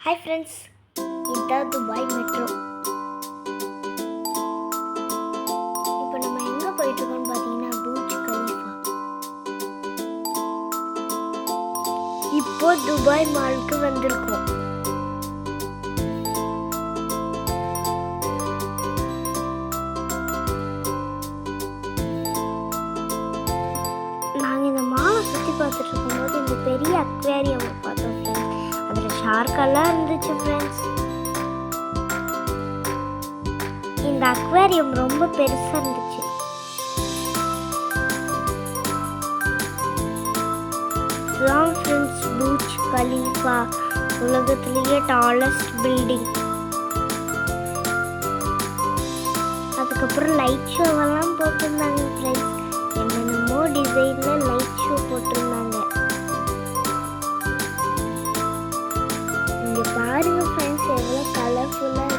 Hi friends, இதுதான் Dubai metro. இப்போ நம்ம எங்கே போயிட்டுருக்கோம்னு பார்த்தீங்கன்னா பூர்ஜ் கலீஃபா. இப்போ துபாய் மாலுக்கு வந்திருக்கோம். நாங்கள் இந்த மாலை சுற்றி பார்த்துட்டு இருக்கும்போது இந்த பெரிய அக்வேரியம் பார்த்தோம் ஃப்ரெண்ட்ஸ். அதில் ஷார்க்கெல்லாம் இருந்துச்சு ஃப்ரெண்ட்ஸ். இந்த அக்வேரியம் ரொம்ப பெருசாக இருந்துச்சு. ஃப்ரெண்ட்ஸ், பூர்ஜ் கலீஃபா உலகத்திலேயே டாலஸ்ட் பில்டிங். அதுக்கப்புறம் லைட் ஷோவெல்லாம் போட்டிருந்தாங்க ஃப்ரெண்ட்ஸ். என்னென்னமோ டிசைனில் லைட் ஷோ போட்டிருந்தாங்க. இங்கே பாருங்க ஃப்ரெண்ட்ஸ், எவ்வளோ கலர்ஃபுல்லாக